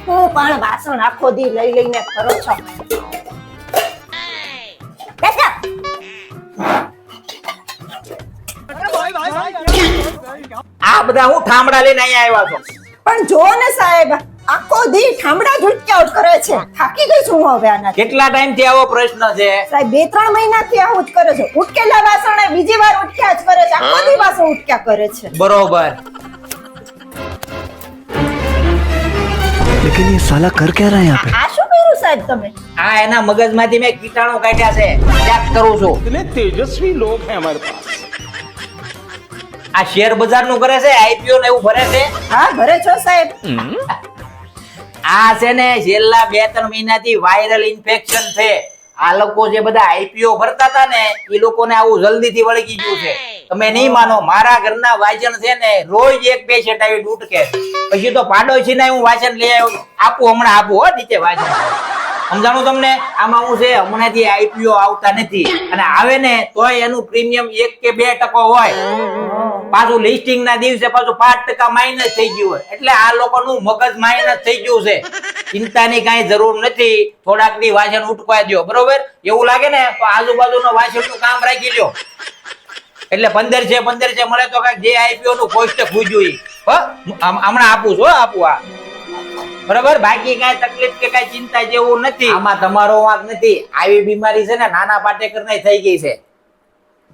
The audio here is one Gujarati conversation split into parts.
હું પણ વાસણ આખો દી લઈ લઈને ફરો છો. બેસો. આ બધા હું ઠામડા લઈને અહીંયા આવ્યા છો. પણ જો ને સાહેબ, આખો દી ઠામડા ઝુટક્યા કરે છે. થાકી ગઈ છું હું હવે આનાથી. કેટલા ટાઈમ થી આવો પ્રશ્ન છે? સાહેબ 2-3 મહિનાથી આવું જ કરે છે. ઉટકેલા વાસણ બીજી વાર ઉટક્યા જ કરે છે. આખો દી વાસણ ઉટક્યા કરે છે. બરોબર. लेकिन ये साला कर क्या रहा है यहाँ पे? આ શું કર્યું સાહેબ તમે? આ એના મગજમાંથી મેં કીટાણુ કાઢ્યા છે. ચેક કરું છું. इतने तेजस्वी लोग हैं हमारे पास। આ શેર બજાર નું કરે છે, આઈપીઓ ને એવું ભરે છે. હા ભરે છો સાહેબ. આ છે ને છેલ્લા 2-3 મહિનાથી વાયરલ ઇન્ફેક્શન છે. આ લોકો જે બધા આઈપીઓ ભરતા હતા ને એ લોકોને આવું જલ્દીથી વળગી ગયું છે. તમે નહીં માનો, મારા ઘરના વાસણ છે ને રોજ 1-2 સેટ આવી ઉટકે. પછી તો પાડોશી ને હું વાસણ લઈ આવ્યો. હમણાં આપું હો નીચે વાસણ. સમજાણું તમને? આમાં હું છે હમણાંથી આઈપીઓ આવતા નથી, અને આવે ને તોય એનું પ્રીમિયમ 1 કે 2% હોય. પાછું લિસ્ટિંગ ના દિવસે પાછું 5% માઇનસ થઈ ગયું હોય. એટલે આ લોકોનું મગજ માઇનસ થઈ ગયું છે. ચિંતાની કાંઈ જરૂર નથી. થોડાક દી વાસણ ઉટકવા દો, બરોબર? એવું લાગે ને તો આજુબાજુનો વાસણનું કામ રાખી લ્યો. એટલે 15 છે મળે તો કાંઈક જે આઈપીઓ નું કોષ્ટક પૂછ્યું હમણાં આપું છું. આપું આ બરાબર. બાકી કાંઈ તકલીફ કે કાંઈ ચિંતા જેવું નથી. આમાં તમારો વાંક નથી. આવી બીમારી છે ને નાના પાટેકર ને થઈ ગઈ છે.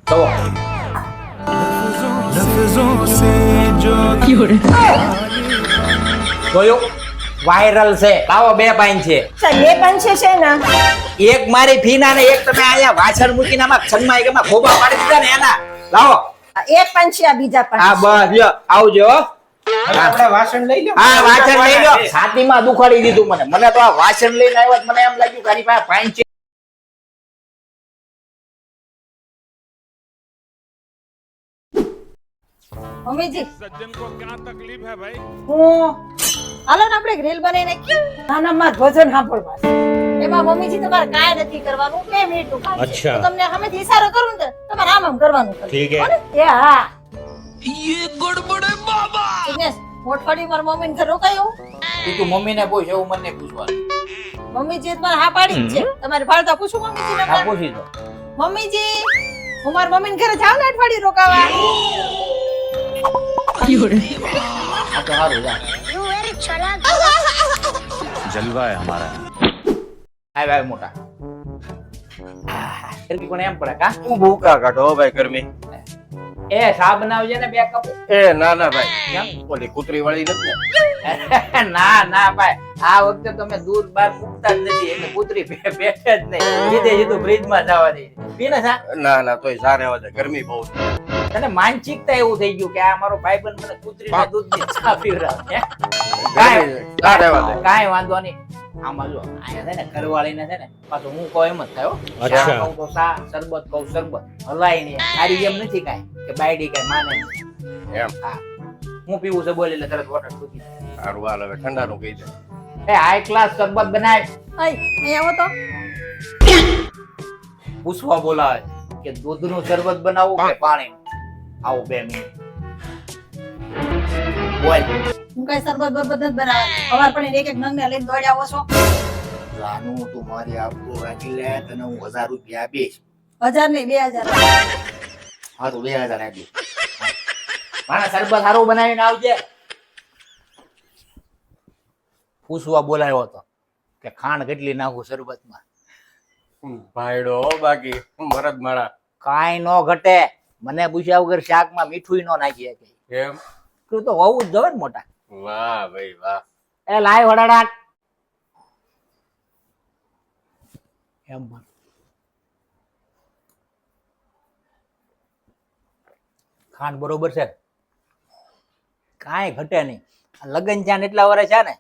તો જોયું? વાયરલ છે. લાવો 2 પાઇન છે. સાહેબ 2 પંચે છે ને. એક મારી ફીના ને એક તમે અહીંયા વાછર મૂકીને આમાં છનમાં એકમાં ખોબા પાડી દીધા ને એના. લાવો 1 પંચે આ બીજા પંચ. હા બસ લ્યો આવજો. આપણે વાસણ લઈ લો। હા વાછર લઈ લો. છાતીમાં દુખાડી દીધું મને તો આ વાછર લઈને આવ્યો મને એમ લાગ્યું કે આની પાસે પાઇન છે. મમ્મીજી सज्जन को क्या तकलीफ है भाई? હું હાલો ને આપણે ગ્રીલ બનાવી નાખીએ. નાના માં ભજન સાંભળવા છે. એમાં મમ્મીજી તમારે કાંઈ નથી કરવાનું. 2 મિનિટનું કામ છે. અચ્છા. તો તમને સામેથી ઈશારો કરું ને તો તમારે આમ કરવાનું છે. ઠીક હે. હો ને? એ હા. ये गड़बड़ है बाबा। દિનેશ, મોટવાડી મારા મમ્મીને ઘરે રોકાયો. તું મમ્મીને પૂછ, એવું મને નહીં પૂછવાનું. મમ્મીજી તમારે હા પાડી જ છે. તમારે પાડતા પૂછું મમ્મીજીને હા હમણાં? પૂછી દો. મમ્મીજી, હું મારા મમ્મીને ઘરે જાઉં ને અઠવાડિયું રોકાવા. આ તો સારું જા. जलवा है हमारा। આવ મોટા. એરકી કોને એમ પડે કા? હું ભૂકા કાઢો ભાઈ ગરમી। એ શા બનાવજે ને 2 કપ. એ ના ના ભાઈ, ઓલી કૂતરી વાળી નથી ને? ના ભાઈ, આ વખતે તમે દૂધ બહાર મૂકતા જ નથી એટલે કૂતરી બેઠે જ નહીં. સીધું ફ્રીજ માં જવા દે. પીને સા ના ના તોય સારે આવે છે, ગરમી બહુ છે। તને માનસિકતા એવું થઈ ગયું કે આ મારો ભાઈબંધ મને કૂતરીના દૂધની ચા પીવડાવે હે? ગરમી સારે આવે છે। કાંઈ વાંધો નહીં. આમાં જો અહીંયા છે ને ઘરવાળીને છે ને પાછું હું કહું એમ જ થાય હો. અચ્છા. ચા કહું તો ચા, શરબત કહું શરબત. હલાય નહીં. તારી જેમ નથી કાંઈ કે બાયડી કાંઈ માને નહીં. એમ હા, હું પીવું છે બોલ એટલે તરત વોટર પૂછી દે. સારું હાલ હવે ઠંડાનું કહી દે। એ હાઈ ક્લાસ શરબત બનાય. અહીં આવો તો. પૂછવા બોલાવે કે દૂધનું શરબત બનાવવું કે પાણી? આવો 2 મિનિટ બોલ. હું કઈ શરબત બરબત નથી બનાવતી. સવાર પણ એક નંગને લઈને દોડ્યા આવો છો. રાનું તું મારી આપકો રાખી લે, તને હું 1000 રૂપિયા આપીશ. 1000 નહીં 2000. હા તો 2000 આપીશ. મારા શરબત સારું બનાવીને આવજે. પૂછવા બોલાયો હતો કે ખાંડ કેટલી નાખું શરબતમાં. ભાઈડો બાકી મરદ માળા કાંઈ નો ઘટે. મને પૂછ્યા વગર શાકમાં મીઠું નો નાખી શકે. એમ? તું તો હોવું જ જોવે ને મોટા. વાહ ભાઈ વાહ। એ લાય વડાડા. એમ બોલ. ખાંડ બરોબર છે, કાંઈ ઘટે નહીં. આ લગન ચાન એટલા વર્ષ છે ને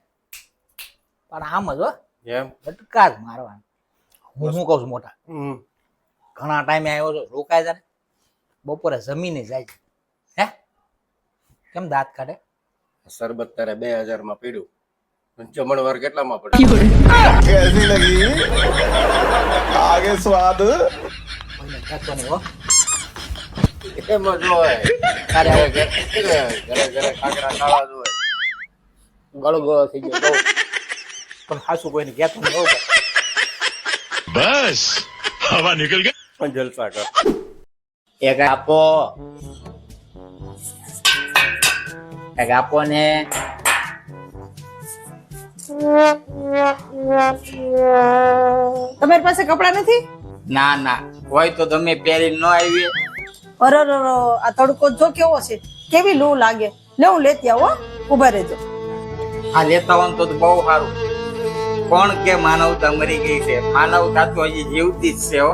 પણ આમ જ હો, એમ? ઝટકા જ મારવાનું. હું શું કહું છું મોટા, હમ। ઘણા ટાઈમે આવ્યો છો, રોકાય છે ને બપોરે જમીને જાય છે. હે કેમ દાંત કાઢે? શરબત તારે 2000 માં પીડ્યું, જમણવાર કેટલામાં પડે? कैसी लगी आगे स्वाद કોઈને કહેતો નહીં હો. એમાં જો હોય તારે હવે ઘરે ઘરે ખાખરા ખાવા જો હોય। ગળો ગળો થઈ ગયો બહુ. પણ હાસુ કોઈને કહેતો નહીં હો ભાઈ. बस हवा निकल गई. પણ જલસા કર. એક આપો ને તમારી પાસે કપડા નથી? ના ના હોય તો તમે પહેરી ન આવી. અરે આ તડકો જો કેવો છે, કેવી લૂ લાગે. લે હું લેતી આવો, ઉભા રહેજો. આ લેતા હોય તો બહુ સારું. કોણ કે માનવતા મરી ગઈ છે? માનવતા તો હજી જીવતી જ છે હો.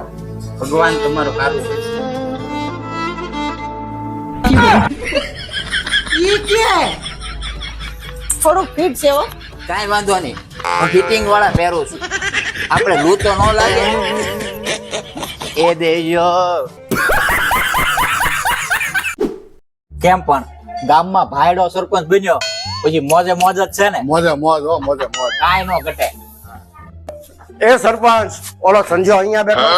ભગવાન તમારું સારું કરશે. ઈ કે થોડુંક ફિટ છે હો. કાંઈ વાંધો નહીં, હું ફિટિંગ વાળા પહેરું છું. આપણે લૂ તો ન લાગે. એ દેજો કેમ પણ ગામમાં ભાઈડો સરપંચ બન્યો પછી મોજે મોજ જ છે ને? મોજે મોજ હો, મોજે મોજ. કાંઈ નો ઘટે. એ સરપંચ, ઓલો સંજય અહીંયા બેઠો?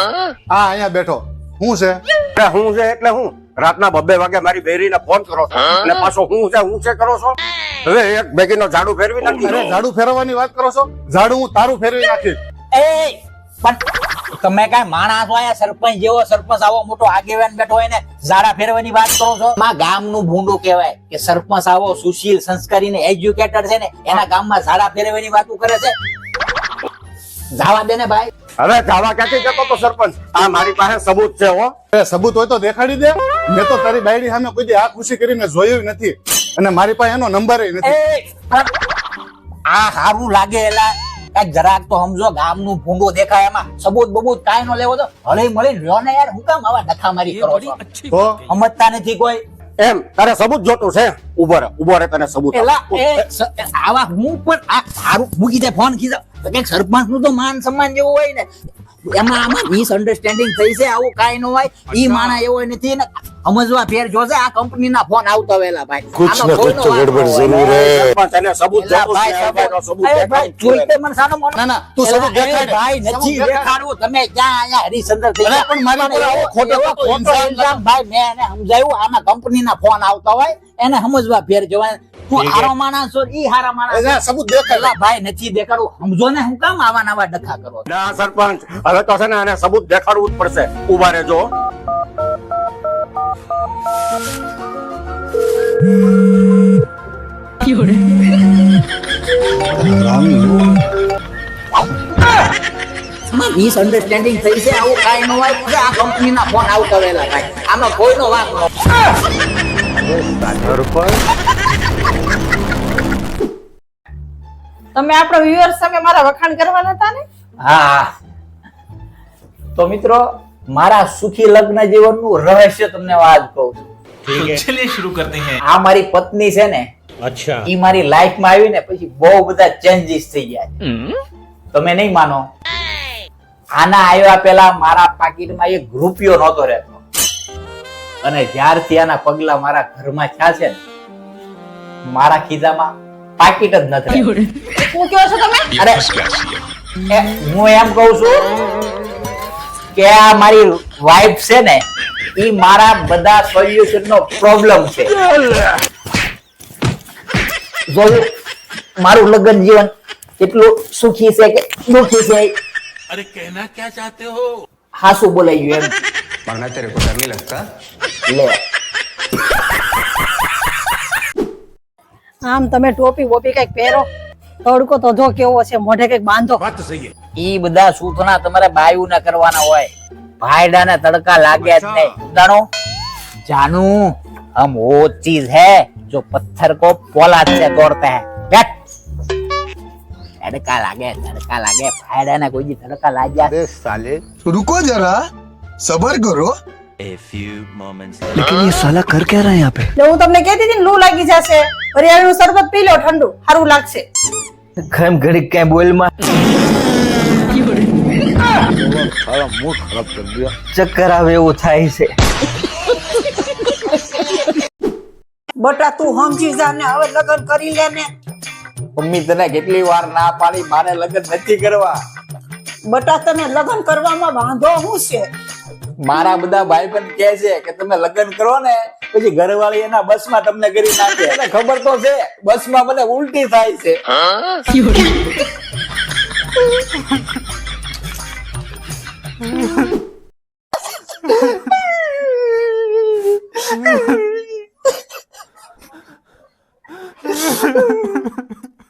હા, અહીંયા બેઠો. શું છે? હું છે એટલે હું રાતના 2 વાગે મારી બેરીને ફોન કરો છો અને પાછો હું છે કરો છો. હવે એક બેગીનો ઝાડુ ફેરવી નાખી. અરે ઝાડુ ફેરવવાની વાત કરો છો? ઝાડુ હું તારું ફેરવી નાખી. એ પણ તમે કાંઈ માણસ છો? અહીંયા સરપંચ જેવો સરપંચ આવો મોટો આગેવાન બેઠો હોય ને ઝાડા ફેરવાની વાત કરો છો? માં ગામનું ભૂંડું કહેવાય કે સરપંચ આવો સુશીલ સંસ્કારી ને એજ્યુકેટેડ છે ને એના ગામમાં ઝાડા ફેરવાની વાતો કરે છે. જાવા દે ને ભાઈ. હવે જાવા ક્યાંથી જતો તો સરપંચ? આ મારી પાસે સબૂત છે હો. સબૂત હોય તો દેખાડી દે. મેં તો તારી બાયડી સામે કોઈ દી આ ખુશી કરીને જોયું નથી અને મારી પાસે એનો નંબર નથી. આ સારું લાગે એલા કાંઈક જરાક તો સમજો. ગામનું ભૂંડું દેખાય એમાં સબૂત બબૂત કાંઈ નો લેવો તો હળી મળી લ્યો ને યાર. હું કામ આવા ડખામારી કરો છો? તો સમજતા નથી કોઈ. એમ તારે સબૂત જોતું છે? ઉભો રે તને સબૂત એલા આવા હું પણ આ સારું મૂકી દે ફોન ખીજા. કંઈક સરપંચ નું તો માન સન્માન જેવું હોય ને એમાં આમાં મિસઅન્ડરસ્ટેન્ડિંગ થઈ છે. આવું કાંઈ ન હોય. ઈ માણા એવો નથી ને સમજવા ફેર જોશે. આ કંપની ના ફોન આવતા વેલા ભાઈ. કુછ ના કુછ તો ગડબડ જરૂર હે. સરપંચ એને સબૂત જોતું છે. સબૂત દેખાય. જોઈતે મને સાનો મન. ના ના તું સબૂત દેખાડ. ભાઈ નથી દેખાડવું. તમે ક્યાં આયા હરિચંદ્ર થઈ ગયા? પણ મારી પર આવો ખોટો ઇલ્ઝામ ભાઈ મેં એને સમજાયું. આમાં કંપની ના ફોન આવતા હોય એને સમજવા ફેર જોવાય. હું હારો માણસ છું, ઈ હારા માણસ. એને સબૂત દેખાડ. એલા ભાઈ નથી દેખાડવું. સમજો ને હું કામ આવા નવા ડખા કરો? ના સરપંચ, હવે તો છે ને એને સબૂત દેખાડવું જ પડશે. ઉભા રહેજો. મિસઅન્ડરસ્ટેન્ડિંગ થઈ છે. આવું કાંઈ ન હોય. આ કંપની ના ફોન આવતા રહેલા ભાઈ. આમાં કોઈનો વાંક ન. તમે આપણા વ્યુઅર્સ સામે મારા વખાણ કરવાના હતા ને? હા તો મિત્રો મારા સુખી લગ્ન જીવનનું રહસ્ય તમને આજ કહું છું. चलिए शुरू करते हैं. આ મારી પત્ની છે ને, अच्छा. ઈ મારી લાઈફમાં આવી ને પછી બહુ બધા ચેન્જીસ થઈ ગયા છે. તમે નહીં માનો, આના આવ્યા પહેલા મારા પાકીટમાં એક રૂપિયો નહોતો રહેતો અને જ્યારથી આના પગલા મારા ઘરમાં થયા છે ને મારા ખિસ્સામાં પાકીટ જ નથી રહેતું. શું કહો છો તમે? અરે હું એમ કઉ છું કે આ મારી વાઈફ છે ને ઈ મારા બધા સોલ્યુશન નો પ્રોબ્લેમ છે. જોયું મારું લગ્ન જીવન કેટલું સુખી છે કે દુખી છે? अरे कहना क्या चाहते हो? હાસુ બોલાઈ ગયું એમ. वरना तेरे को डर नहीं लगता? લે આમ તમે ટોપી વોપી કઈક પહેરો. તડકો તો જો કેવો છે, મોઢે કઈક બાંધો. बात तो सही है. ઈ બધા સૂચના તમારે બાયું ના કરવાના હોય. ભાઈડાને તડકા લાગે જ નહીં. જાણો जानू हम वो चीज है जो पत्थर को पोलाद से तोड़ते हैं. बैठ. तड़का लागे भाईडाने कोई दी तड़का लाग्या. अरे साले, रुको जरा सबर करो. A few moments. लेकिन ये साला कर क्या रहा है यहाँ पे? એટલે હું તમને કહેતી હતી ને લૂ લાગી જશે. હરિયાળીનું શરબત પી લો, ઠંડુ સારું લાગશે. खैम घड़ी क्या बोल में सारा मूड खराब कर दिया. चक्कर आवे वो थाई से. બટા તું સમજી જા ને હવે લગ્ન કરી લે ને. મમ્મી તને કેટલી વાર ના પાડી મારે લગ્ન નથી કરવા. બટા તને લગ્ન કરવામાં વાંધો શું છે? મારા બધા ભાઈબંધ કહે છે કે તમે લગ્ન કરો ને પછી ઘરવાળી એના બસમાં તમને કરી નાખે. એને ખબર તો છે બસમાં મને ઉલટી થાય છે.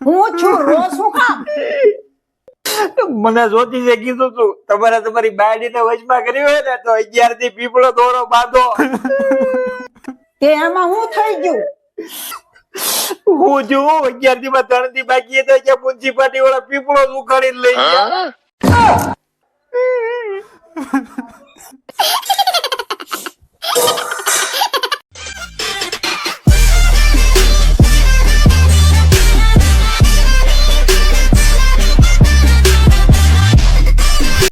હું છું રો શું કામ? મને જ્યોતિષે કીધું તું તમારે તમારી બાયડીને વચમાં કરી હોય ને તો 11 થી પીપળો દોરો બાંધો. તે આમાં હું થઈ ગયું? હું જો 11 થી માં 3 થી બાકી હતા કે મ્યુનિસિપાલિટી વાળા પીપળો જ ઉખાડીને લઈ ગયા.